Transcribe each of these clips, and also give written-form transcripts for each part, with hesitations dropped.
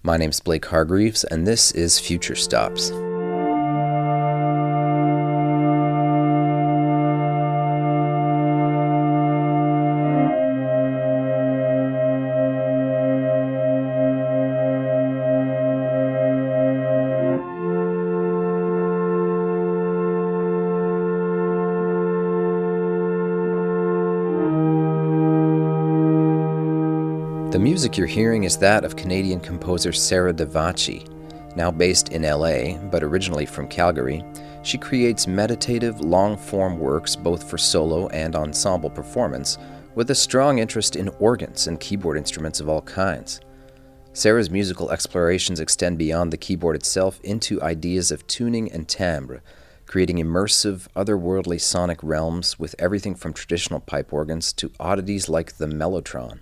My name's Blake Hargreaves, and this is FutureStops. The music you're hearing is that of Canadian composer Sarah Davachi. Now based in LA, but originally from Calgary, she creates meditative, long-form works both for solo and ensemble performance, with a strong interest in organs and keyboard instruments of all kinds. Sarah's musical explorations extend beyond the keyboard itself into ideas of tuning and timbre, creating immersive, otherworldly sonic realms with everything from traditional pipe organs to oddities like the mellotron.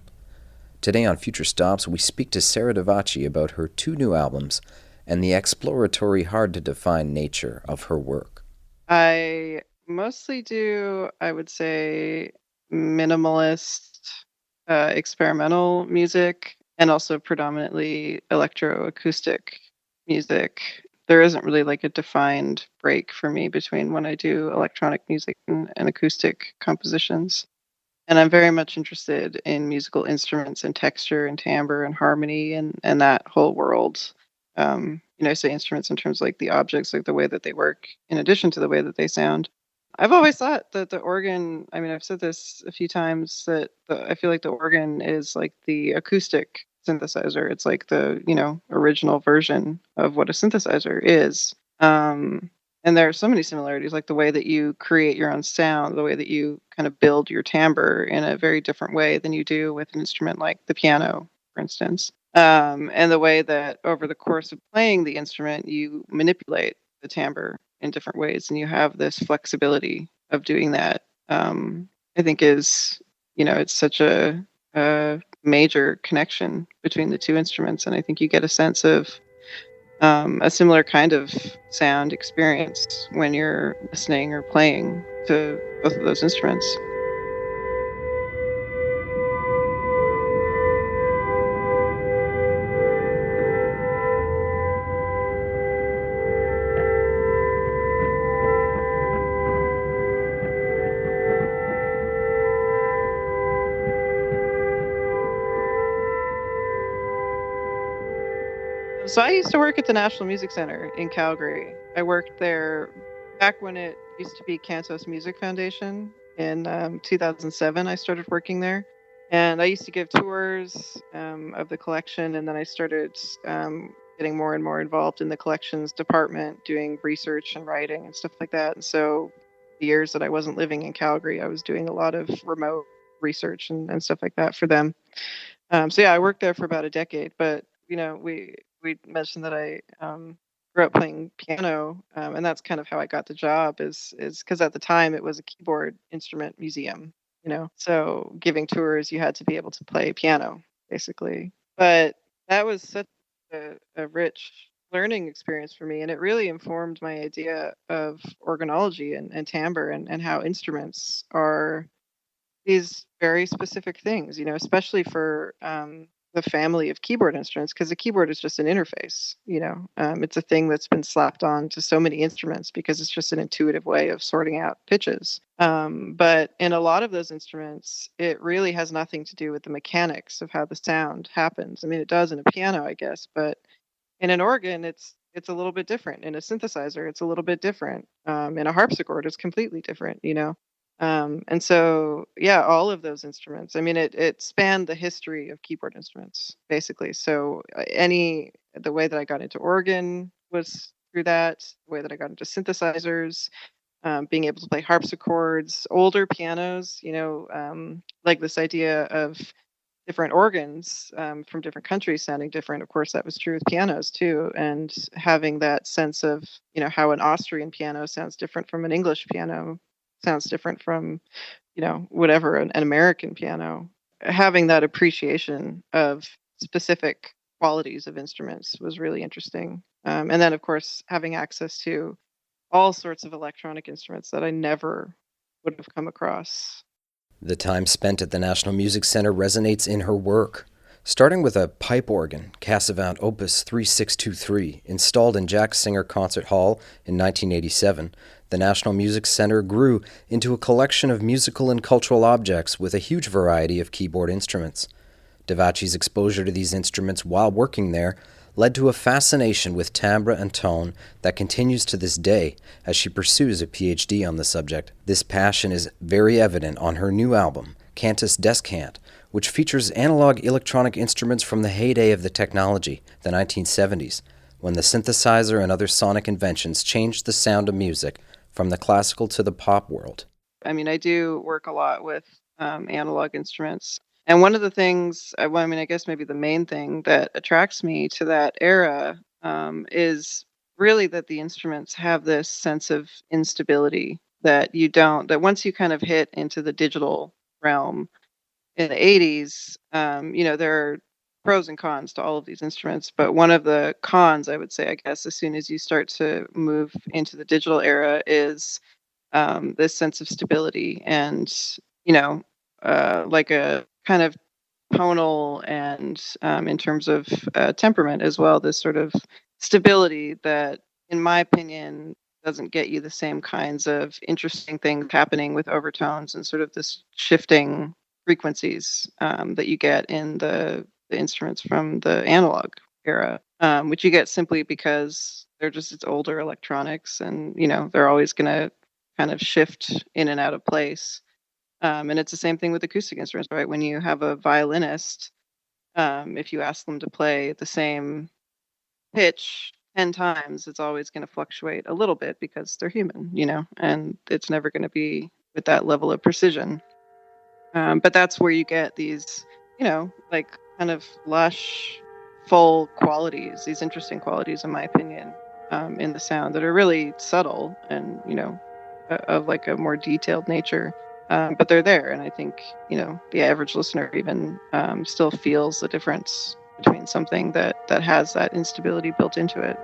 Today on Future Stops, we speak to Sarah Davachi about her two new albums and the exploratory, hard-to-define nature of her work. I mostly do, I would say, minimalist, experimental music, and also predominantly electroacoustic music. There isn't really like a defined break for me between when I do electronic music and acoustic compositions. And I'm very much interested in musical instruments and texture and timbre and harmony and that whole world. I say instruments in terms of like the objects, like the way that they work, in addition to the way that they sound. I've always thought that the organ, I mean, I've said this a few times, that I feel like the organ is like the acoustic synthesizer. It's like the, original version of what a synthesizer is. And there are so many similarities, like the way that you create your own sound, the way that you kind of build your timbre in a very different way than you do with an instrument like the piano, for instance. And the way that over the course of playing the instrument, you manipulate the timbre in different ways, and you have this flexibility of doing that. I think it's such a major connection between the two instruments, and I think you get a sense of a similar kind of sound experience when you're listening or playing to both of those instruments. So I used to work at the National Music Center in Calgary. I worked there back when it used to be Cantos Music Foundation. In 2007, I started working there. And I used to give tours of the collection, and then I started getting more and more involved in the collections department, doing research and writing and stuff like that. And so the years that I wasn't living in Calgary, I was doing a lot of remote research and stuff like that for them. So yeah, I worked there for about a decade, but we mentioned that I grew up playing piano, and that's kind of how I got the job. Is because at the time it was a keyboard instrument museum, So giving tours, you had to be able to play piano, basically. But that was such a rich learning experience for me, and it really informed my idea of organology and timbre and how instruments are these very specific things, especially for the family of keyboard instruments, because the keyboard is just an interface. It's a thing that's been slapped on to so many instruments because it's just an intuitive way of sorting out pitches. But in a lot of those instruments, it really has nothing to do with the mechanics of how the sound happens. I mean, it does in a piano, I guess, but in an organ, it's a little bit different. In a synthesizer, it's a little bit different. In a harpsichord, it's completely different. And so, yeah, all of those instruments. I mean, it spanned the history of keyboard instruments, basically. So, the way that I got into organ was through that. The way that I got into synthesizers, being able to play harpsichords, older pianos. Like this idea of different organs from different countries sounding different. Of course, that was true with pianos too, and having that sense of how an Austrian piano sounds different from an English piano, sounds different from whatever an American piano. Having that appreciation of specific qualities of instruments was really interesting. And then, of course, having access to all sorts of electronic instruments that I never would have come across. The time spent at the National Music Center resonates in her work. Starting with a pipe organ, Cassavant Opus 3623, installed in Jack Singer Concert Hall in 1987, the National Music Center grew into a collection of musical and cultural objects with a huge variety of keyboard instruments. Davachi's exposure to these instruments while working there led to a fascination with timbre and tone that continues to this day as she pursues a PhD on the subject. This passion is very evident on her new album, Cantus Descant, which features analog electronic instruments from the heyday of the technology, the 1970s, when the synthesizer and other sonic inventions changed the sound of music from the classical to the pop world. I mean, I do work a lot with analog instruments. And one of the things, I guess maybe the main thing that attracts me to that era is really that the instruments have this sense of instability that once you kind of hit into the digital realm in the 80s, there are pros and cons to all of these instruments. But one of the cons, I would say, I guess, as soon as you start to move into the digital era is this sense of stability and, like a kind of tonal and in terms of temperament as well, this sort of stability that, in my opinion, doesn't get you the same kinds of interesting things happening with overtones and sort of this shifting frequencies that you get in the instruments from the analog era, which you get simply because it's older electronics and, they're always going to kind of shift in and out of place. And it's the same thing with acoustic instruments, right? When you have a violinist, if you ask them to play the same pitch 10 times, it's always going to fluctuate a little bit because they're human, and it's never going to be with that level of precision. But that's where you get these, like kind of lush, full qualities, these interesting qualities, in my opinion, in the sound that are really subtle and, of like a more detailed nature. But they're there. And I think, the average listener even still feels the difference between something that has that instability built into it.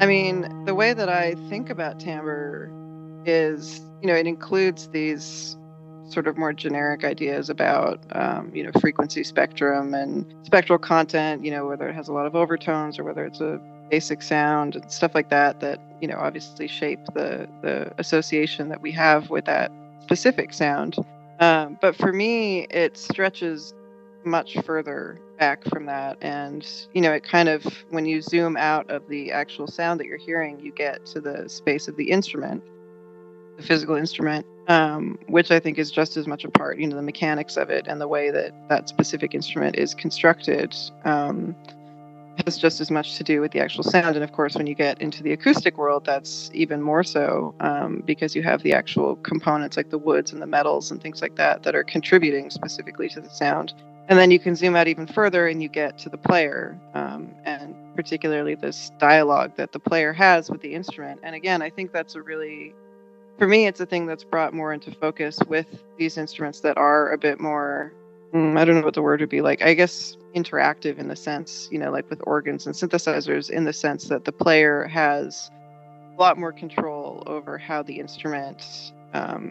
I mean, the way that I think about timbre is, it includes these sort of more generic ideas about, frequency spectrum and spectral content, whether it has a lot of overtones or whether it's a basic sound and stuff like that, obviously shape the association that we have with that specific sound. But for me, it stretches much further back from that. And, it kind of, when you zoom out of the actual sound that you're hearing, you get to the space of the instrument, the physical instrument, which I think is just as much a part, the mechanics of it and the way that that specific instrument is constructed has just as much to do with the actual sound. And of course, when you get into the acoustic world, that's even more so because you have the actual components like the woods and the metals and things like that that are contributing specifically to the sound. And then you can zoom out even further and you get to the player, and particularly this dialogue that the player has with the instrument. And again, I think that's for me, it's a thing that's brought more into focus with these instruments that are a bit more, I don't know what the word would be, like, I guess interactive in the sense, like with organs and synthesizers, in the sense that the player has a lot more control over how the instrument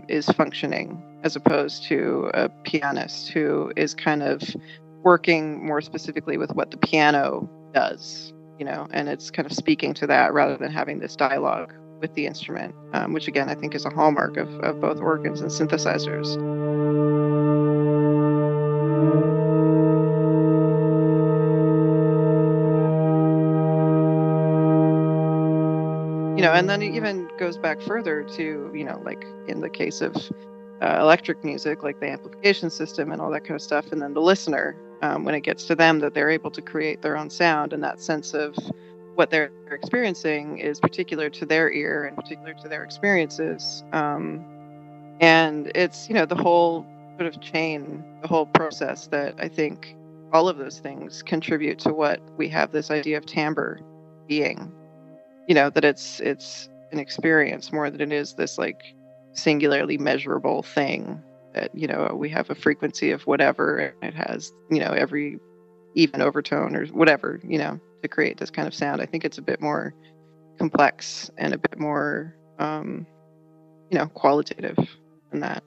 is functioning, as opposed to a pianist who is kind of working more specifically with what the piano does, and it's kind of speaking to that rather than having this dialogue with the instrument, which again I think is a hallmark of both organs and synthesizers. And then it even goes back further to, like in the case of electric music, like the amplification system and all that kind of stuff. And then the listener, when it gets to them, that they're able to create their own sound, and that sense of what they're experiencing is particular to their ear and particular to their experiences. And it's, the whole sort of chain, the whole process that I think all of those things contribute to what we have this idea of timbre being. That it's an experience more than it is this like singularly measurable thing that, we have a frequency of whatever, and it has, every even overtone or whatever, to create this kind of sound. I think it's a bit more complex and a bit more, qualitative than that.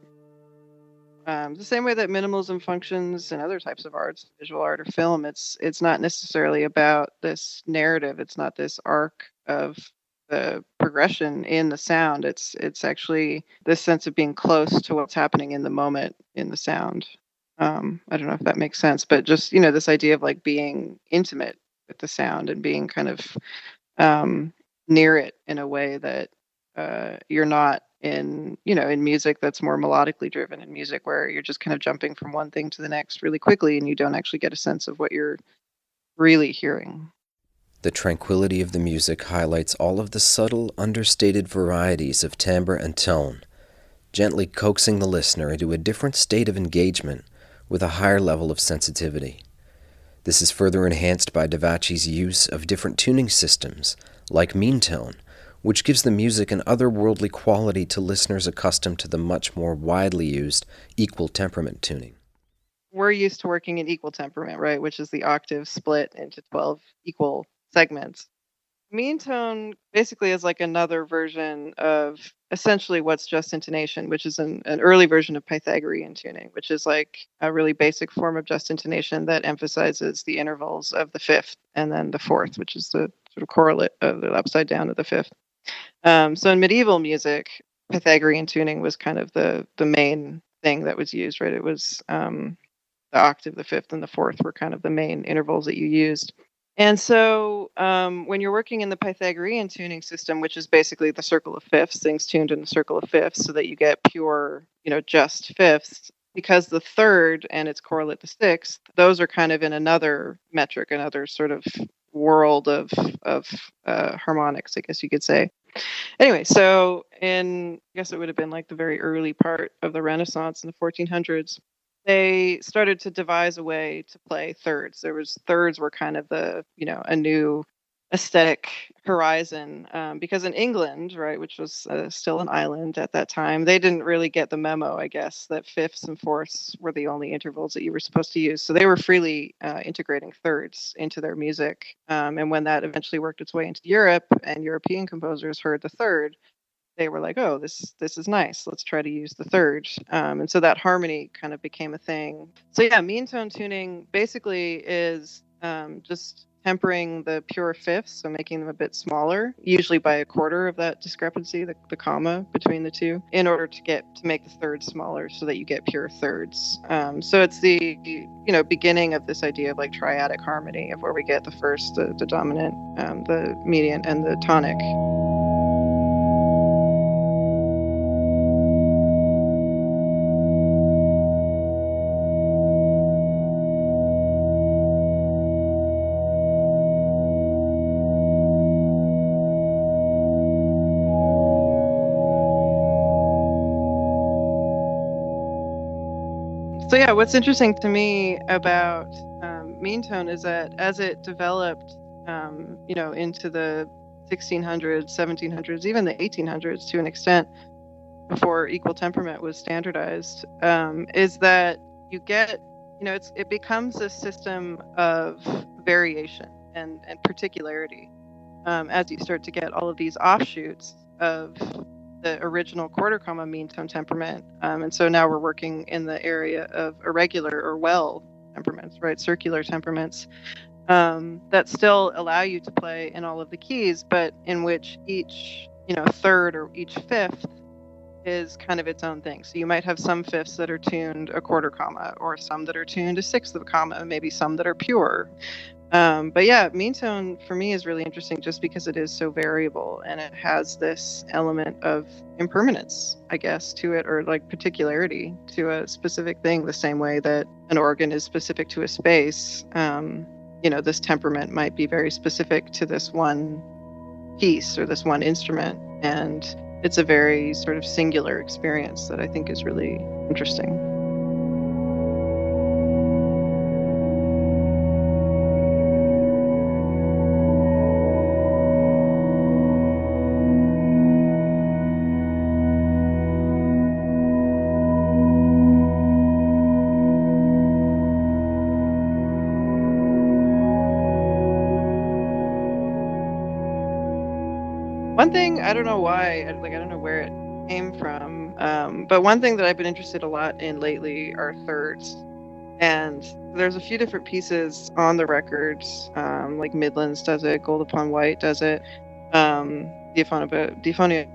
The same way that minimalism functions in other types of arts, visual art or film, it's not necessarily about this narrative. It's not this arc of the progression in the sound. It's actually this sense of being close to what's happening in the moment in the sound. I don't know if that makes sense, but just this idea of like being intimate with the sound and being kind of near it in a way that you're not in music that's more melodically driven, in music where you're just kind of jumping from one thing to the next really quickly and you don't actually get a sense of what you're really hearing. The tranquility of the music highlights all of the subtle, understated varieties of timbre and tone, gently coaxing the listener into a different state of engagement with a higher level of sensitivity. This is further enhanced by Davachi's use of different tuning systems, like Meantone, which gives the music an otherworldly quality to listeners accustomed to the much more widely used equal temperament tuning. We're used to working in equal temperament, right, which is the octave split into 12 equal segments. Meantone basically is like another version of essentially what's just intonation, which is an early version of Pythagorean tuning, which is like a really basic form of just intonation that emphasizes the intervals of the fifth and then the fourth, which is the sort of correlate of the upside down of the fifth. So in medieval music, Pythagorean tuning was kind of the main thing that was used, right? It was the octave, the fifth, and the fourth were kind of the main intervals that you used. And so when you're working in the Pythagorean tuning system, which is basically the circle of fifths, things tuned in the circle of fifths so that you get pure, just fifths, because the third and its correlate the sixth, those are kind of in another metric, another sort of world of harmonics, I guess you could say. Anyway, so I guess it would have been like the very early part of the Renaissance in the 1400s, they started to devise a way to play thirds. Thirds were kind of a new aesthetic horizon, because in England, right, which was still an island at that time, they didn't really get the memo, I guess, that fifths and fourths were the only intervals that you were supposed to use. So they were freely integrating thirds into their music. And when that eventually worked its way into Europe and European composers heard the third, they were like, oh, this is nice. Let's try to use the third. And so that harmony kind of became a thing. So yeah, mean tone tuning basically is just tempering the pure fifths, so making them a bit smaller, usually by a quarter of that discrepancy, the comma between the two, in order to make the thirds smaller so that you get pure thirds. So it's the beginning of this idea of like triadic harmony, of where we get the first, the dominant, the median, and the tonic. So yeah, what's interesting to me about Meantone is that as it developed, into the 1600s, 1700s, even the 1800s to an extent, before equal temperament was standardized, is that you get, it becomes a system of variation and particularity, as you start to get all of these offshoots of the original quarter comma mean tone temperament. And so now we're working in the area of irregular or well temperaments, right? Circular temperaments, that still allow you to play in all of the keys, but in which each, third or each fifth is kind of its own thing. So you might have some fifths that are tuned a quarter comma, or some that are tuned a sixth of a comma, and maybe some that are pure. But yeah, mean tone for me is really interesting just because it is so variable and it has this element of impermanence, I guess, to it, or like particularity to a specific thing, the same way that an organ is specific to a space. This temperament might be very specific to this one piece or this one instrument. And it's a very sort of singular experience that I think is really interesting. One thing, I don't know why, like I don't know where it came from, but one thing that I've been interested a lot in lately are thirds. And there's a few different pieces on the records, like Midlands does it, Gold Upon White does it, Diaphonia,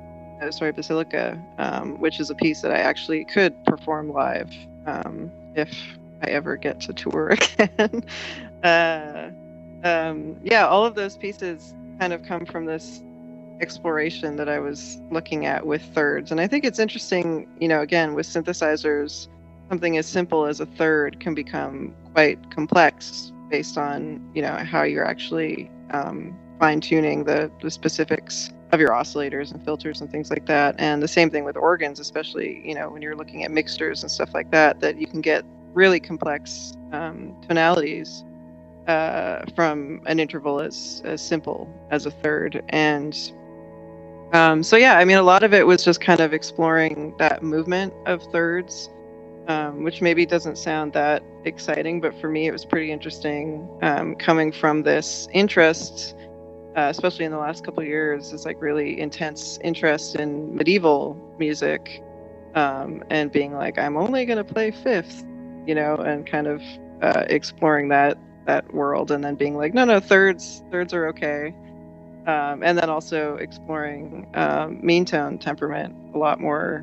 sorry, Basilica, which is a piece that I actually could perform live if I ever get to tour again. uh, yeah, all of those pieces kind of come from this exploration that I was looking at with thirds. And I think it's interesting, again, with synthesizers, something as simple as a third can become quite complex based on, how you're actually fine tuning the specifics of your oscillators and filters and things like that. And the same thing with organs, especially, when you're looking at mixtures and stuff like that, that you can get really complex tonalities from an interval as simple as a third. And so yeah, I mean, a lot of it was just kind of exploring that movement of thirds, which maybe doesn't sound that exciting, but for me it was pretty interesting, coming from this interest, especially in the last couple of years, this like really intense interest in medieval music, and being like, I'm only going to play fifth, and kind of exploring that world, and then being like, no, thirds are okay. And then also exploring Meantone temperament a lot more,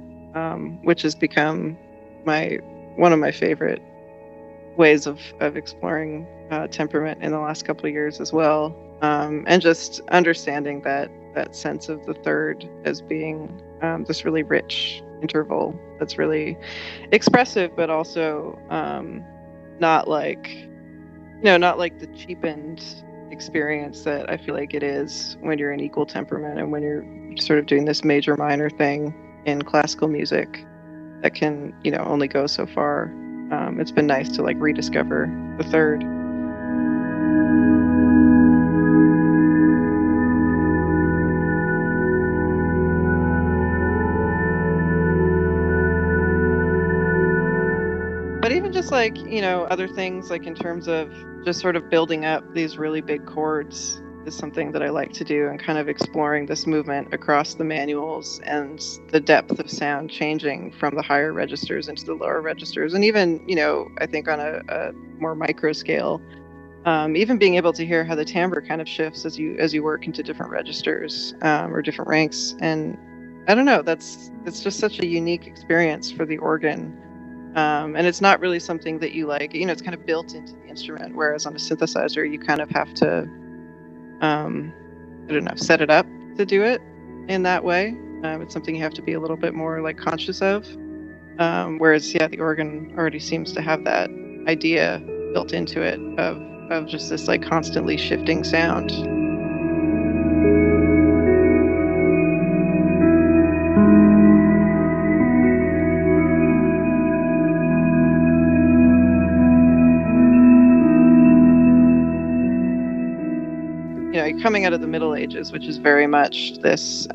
which has become one of my favorite ways of exploring temperament in the last couple of years as well. And just understanding that sense of the third as being this really rich interval that's really expressive, but also not like the cheapened experience that I feel like it is when you're in equal temperament and when you're sort of doing this major minor thing in classical music that can, only go so far. It's been nice to like rediscover the third. But even just like, other things, like in terms of just sort of building up these really big chords is something that I like to do, and kind of exploring this movement across the manuals and the depth of sound changing from the higher registers into the lower registers. And even, I think on a more micro scale, even being able to hear how the timbre kind of shifts as you work into different registers, or different ranks. And I don't know, it's just such a unique experience for the organ. And it's not really something that you like, it's kind of built into the instrument, whereas on a synthesizer, you kind of have to, set it up to do it in that way. It's something you have to be a little bit more like conscious of. Whereas, yeah, the organ already seems to have that idea built into it of just this like constantly shifting sound. Coming out of the Middle Ages, which is very much this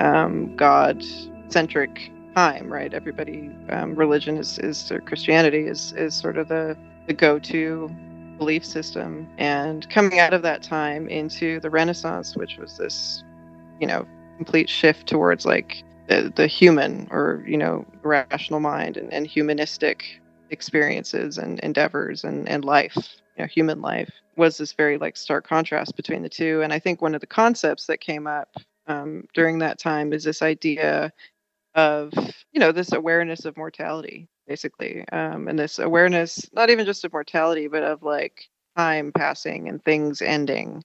God-centric time, right? Everybody, religion is or Christianity is sort of the go-to belief system. And coming out of that time into the Renaissance, which was this, complete shift towards like the human, or, rational mind and humanistic experiences and endeavors and life, human life, was this very like stark contrast between the two. And I think one of the concepts that came up during that time is this idea of, this awareness of mortality, basically, and this awareness, not even just of mortality, but of like time passing and things ending.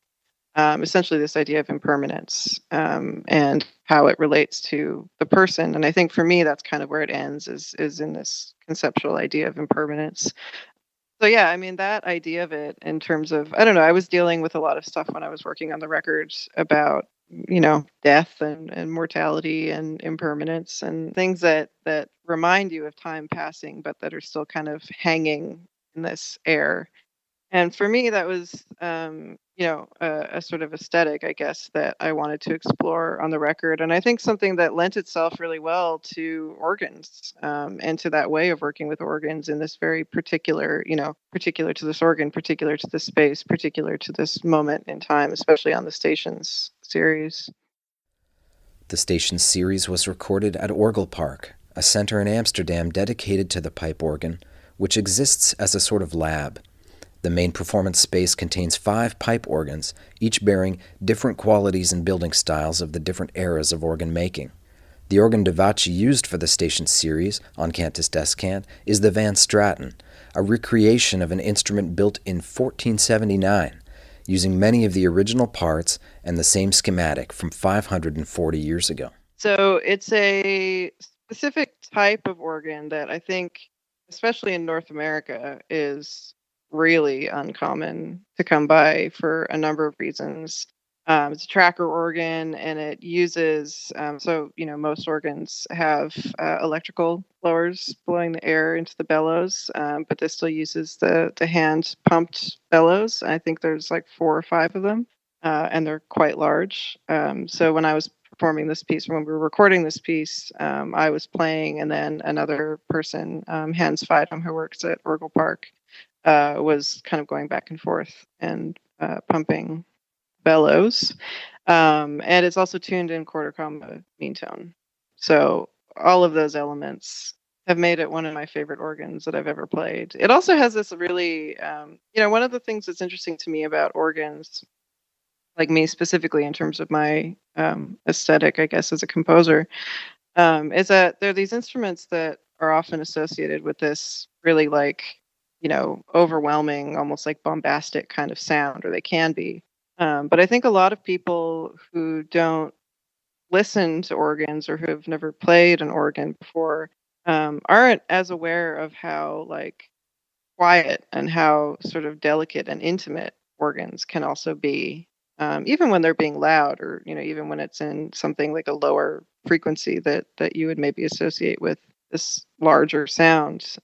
Essentially, this idea of impermanence, and how it relates to the person. And I think for me, that's kind of where it ends, is in this conceptual idea of impermanence. So yeah, I mean, that idea of it in terms of, I don't know, I was dealing with a lot of stuff when I was working on the records about, death and mortality and impermanence and things that remind you of time passing, but that are still kind of hanging in this air. And for me, that was, a sort of aesthetic, I guess, that I wanted to explore on the record. And I think something that lent itself really well to organs, and to that way of working with organs in this very particular, particular to this organ, particular to this space, particular to this moment in time, especially on the Stations series. The station's series was recorded at Orgelpark, a center in Amsterdam dedicated to the pipe organ, which exists as a sort of lab. The main performance space contains 5 pipe organs, each bearing different qualities and building styles of the different eras of organ making. The organ Davachi used for the station's series, on Cantus Descant, is the Van Straten, a recreation of an instrument built in 1479, using many of the original parts and the same schematic from 540 years ago. So it's a specific type of organ that I think, especially in North America, is really uncommon to come by for a number of reasons. It's a tracker organ, and it uses most organs have electrical blowers blowing the air into the bellows, but this still uses the hand pumped bellows. I think there's like 4 or 5 of them, and they're quite large. So when I was performing this piece, when we were recording this piece, I was playing, and then another person, Hans Feidem, who works at Orgelpark, was kind of going back and forth and pumping bellows. And it's also tuned in quarter comma Meantone. So all of those elements have made it one of my favorite organs that I've ever played. It also has this really, one of the things that's interesting to me about organs, like me specifically in terms of my aesthetic, I guess, as a composer, is that there are these instruments that are often associated with this really overwhelming, almost like bombastic kind of sound, or they can be. But I think a lot of people who don't listen to organs or who have never played an organ before aren't as aware of how quiet and how sort of delicate and intimate organs can also be, even when they're being loud, or even when it's in something like a lower frequency that you would maybe associate with this larger sound.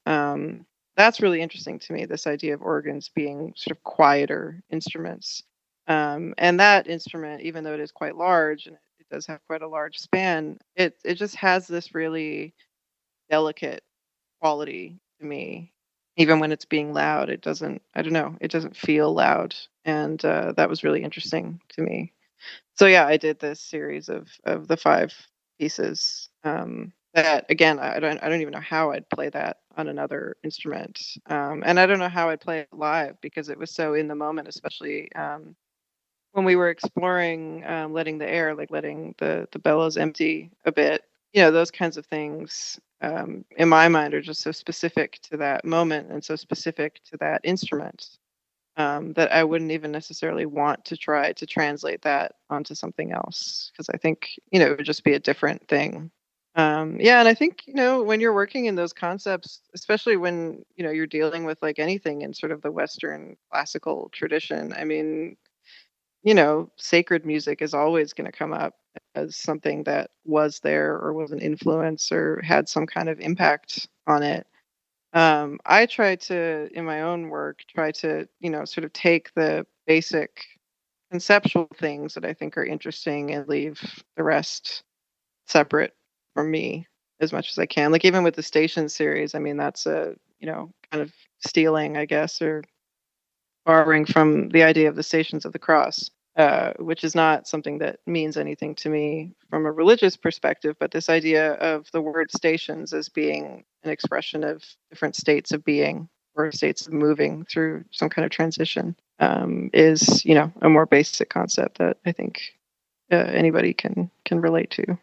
That's really interesting to me, this idea of organs being sort of quieter instruments. And that instrument, even though it is quite large and it does have quite a large span, it just has this really delicate quality to me. Even when it's being loud, it doesn't, I don't know, it doesn't feel loud. And that was really interesting to me. So yeah, I did this series of the 5 pieces. That again, I don't even know how I'd play that on another instrument, and I don't know how I'd play it live because it was so in the moment, especially when we were exploring letting the air, like letting the bellows empty a bit. Those kinds of things in my mind are just so specific to that moment and so specific to that instrument, that I wouldn't even necessarily want to try to translate that onto something else, because I think it would just be a different thing. Yeah, and I think when you're working in those concepts, especially when you're dealing with like anything in sort of the Western classical tradition, I mean, sacred music is always going to come up as something that was there or was an influence or had some kind of impact on it. I try to, in my own work, try to, sort of take the basic conceptual things that I think are interesting and leave the rest separate from me as much as I can. Like even with the Station series, I mean, that's a, kind of stealing, I guess, or borrowing from the idea of the Stations of the Cross, which is not something that means anything to me from a religious perspective, but this idea of the word stations as being an expression of different states of being or states of moving through some kind of transition, is, a more basic concept that I think anybody can relate to.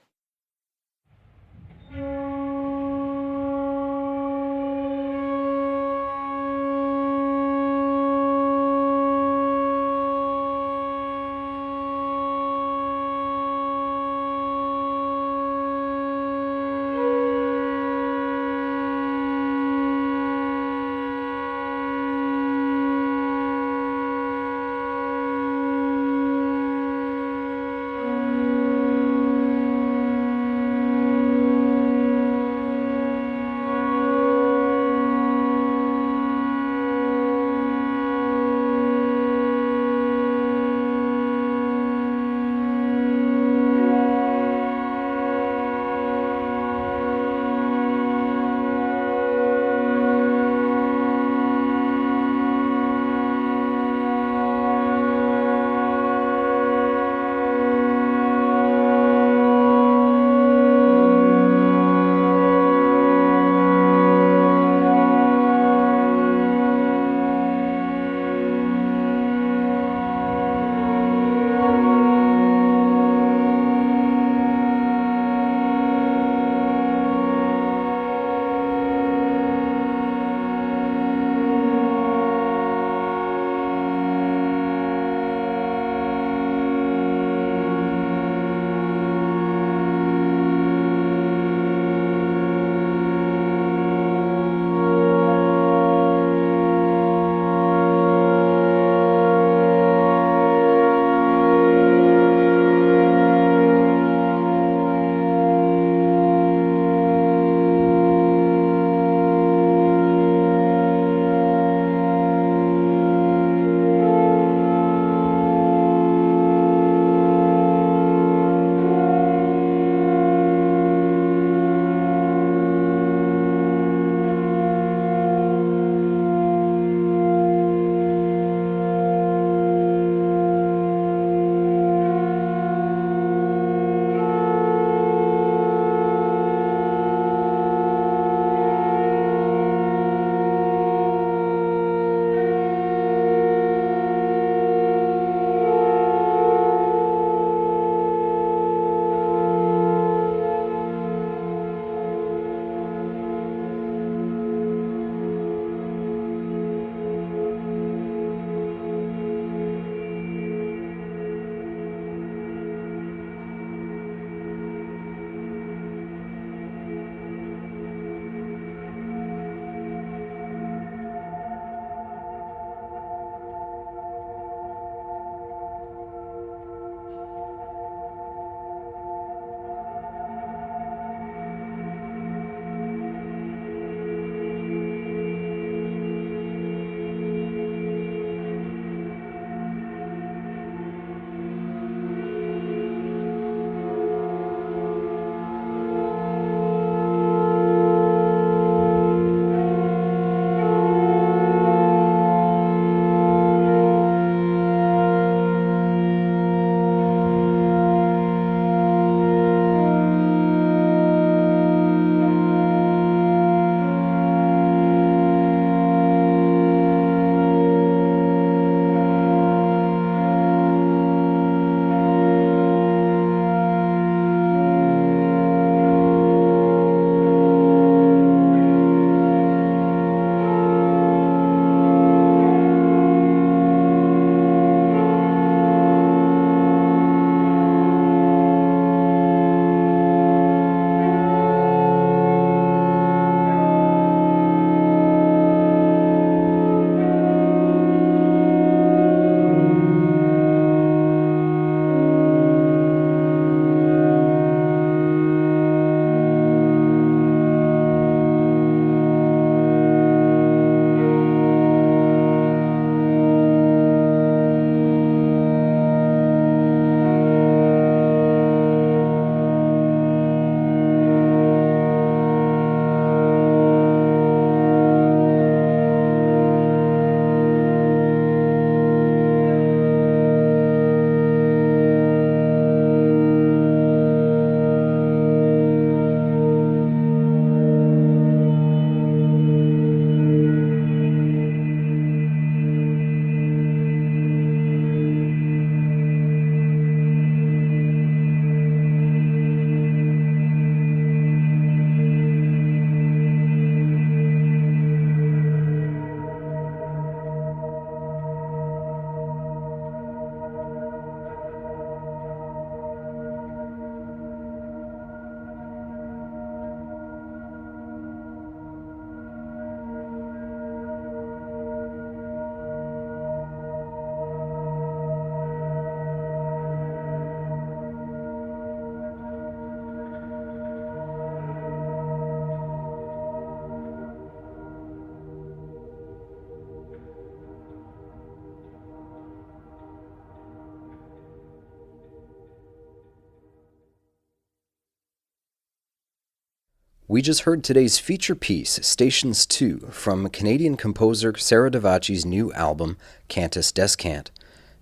We just heard today's feature piece, Stations 2, from Canadian composer Sarah Davachi's new album, Cantus Descant.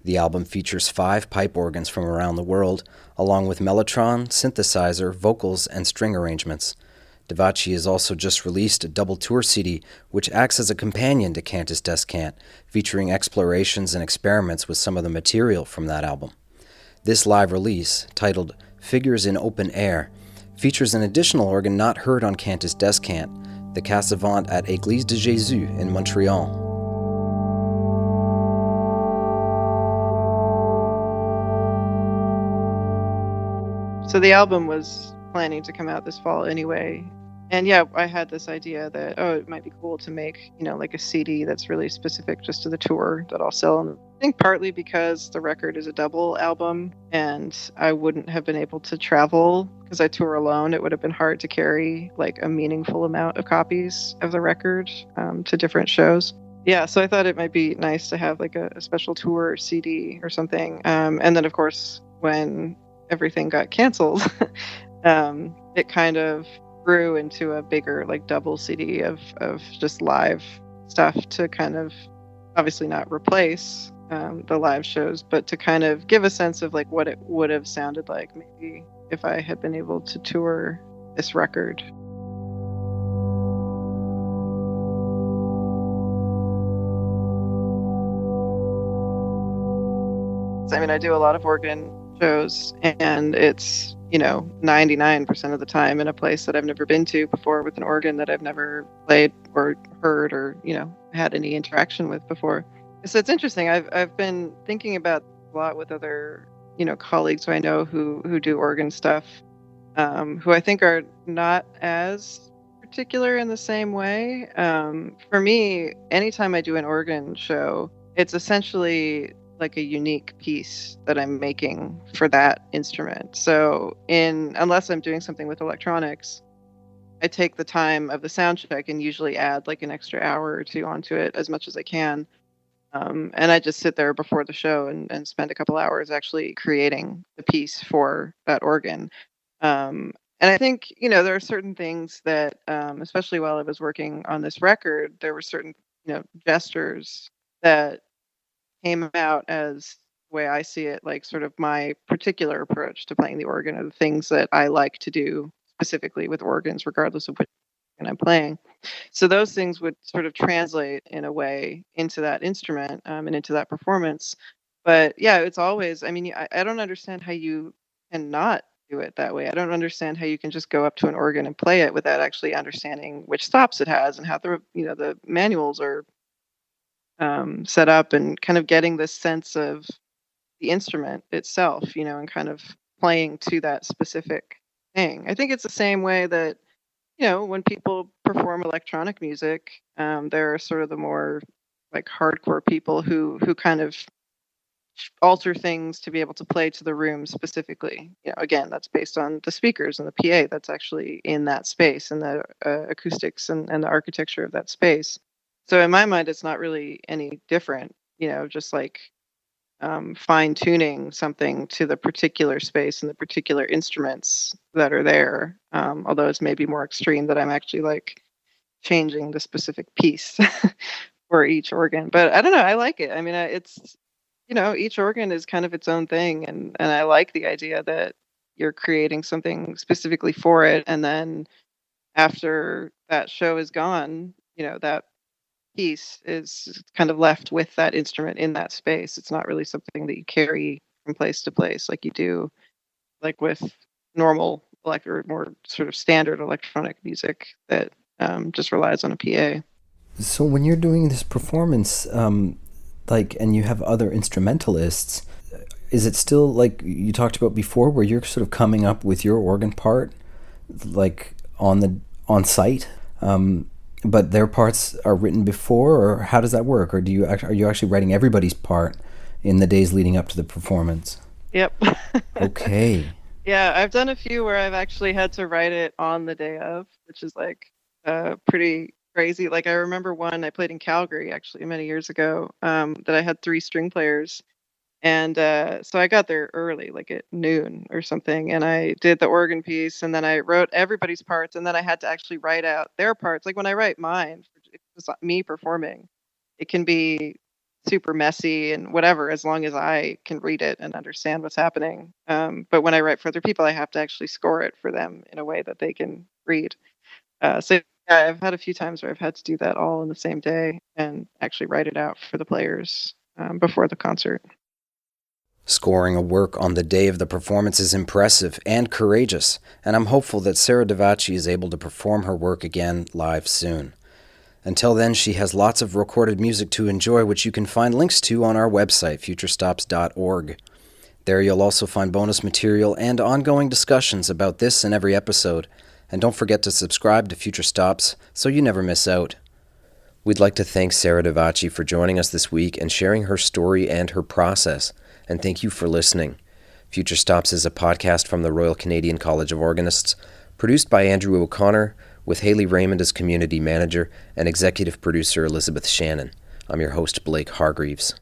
The album features 5 pipe organs from around the world, along with mellotron, synthesizer, vocals, and string arrangements. Davachi has also just released a double tour CD, which acts as a companion to Cantus Descant, featuring explorations and experiments with some of the material from that album. This live release, titled Figures in Open Air, features an additional organ not heard on Cantus Descant, the Cassavant at Église de Jésus in Montreal. So the album was planning to come out this fall anyway. And yeah, I had this idea that, it might be cool to make, like a CD that's really specific just to the tour that I'll sell. And I think partly because the record is a double album and I wouldn't have been able to travel because I tour alone. It would have been hard to carry like a meaningful amount of copies of the record to different shows. Yeah, so I thought it might be nice to have like a special tour CD or something. And then, of course, when everything got canceled, it kind of grew into a bigger like double CD of just live stuff to kind of obviously not replace the live shows, but to kind of give a sense of like what it would have sounded like maybe if I had been able to tour this record. I mean, I do a lot of organ shows, and it's 99% of the time in a place that I've never been to before with an organ that I've never played or heard or had any interaction with before. So it's interesting. I've been thinking about a lot with other colleagues who I know who do organ stuff, who I think are not as particular in the same way. For me, anytime I do an organ show, it's essentially like a unique piece that I'm making for that instrument. So unless I'm doing something with electronics, I take the time of the sound check and usually add like an extra hour or 2 onto it as much as I can. And I just sit there before the show and spend a couple hours actually creating the piece for that organ. And I think, there are certain things that, especially while I was working on this record, there were certain, gestures that came out as the way I see it, like sort of my particular approach to playing the organ, or the things that I like to do specifically with organs, regardless of which organ I'm playing. So those things would sort of translate in a way into that instrument and into that performance. But yeah, it's always, I mean, I don't understand how you cannot do it that way. I don't understand how you can just go up to an organ and play it without actually understanding which stops it has and how the manuals are set up, and kind of getting this sense of the instrument itself, and kind of playing to that specific thing. I think it's the same way that, when people perform electronic music, there are sort of the more like hardcore people who kind of alter things to be able to play to the room specifically. Again, that's based on the speakers and the PA that's actually in that space, and the acoustics and the architecture of that space. So in my mind, it's not really any different, just like fine tuning something to the particular space and the particular instruments that are there. Although it's maybe more extreme that I'm actually like changing the specific piece for each organ. But I don't know. I like it. I mean, it's, each organ is kind of its own thing. And I like the idea that you're creating something specifically for it. And then after that show is gone, that piece is kind of left with that instrument in that space. It's not really something that you carry from place to place like you do like with normal or more sort of standard electronic music that just relies on a PA. So when you're doing this performance, and you have other instrumentalists, is it still like you talked about before, where you're sort of coming up with your organ part, like on site? But their parts are written before, or how does that work? Or are you actually writing everybody's part in the days leading up to the performance? Yep. Okay. Yeah, I've done a few where I've actually had to write it on the day of, which is like pretty crazy. Like I remember one I played in Calgary actually many years ago, that I had 3 string players, And so I got there early, like at noon or something, and I did the organ piece, and then I wrote everybody's parts, and then I had to actually write out their parts. Like when I write mine, it's just me performing. It can be super messy and whatever, as long as I can read it and understand what's happening. But when I write for other people, I have to actually score it for them in a way that they can read. So yeah, I've had a few times where I've had to do that all in the same day and actually write it out for the players before the concert. Scoring a work on the day of the performance is impressive and courageous, and I'm hopeful that Sarah Davachi is able to perform her work again live soon. Until then, she has lots of recorded music to enjoy, which you can find links to on our website, FutureStops.org. There you'll also find bonus material and ongoing discussions about this and every episode. And don't forget to subscribe to Future Stops so you never miss out. We'd like to thank Sarah Davachi for joining us this week and sharing her story and her process. And thank you for listening. Future Stops is a podcast from the Royal Canadian College of Organists, produced by Andrew O'Connor, with Haley Raymond as community manager and executive producer Elizabeth Shannon. I'm your host, Blake Hargreaves.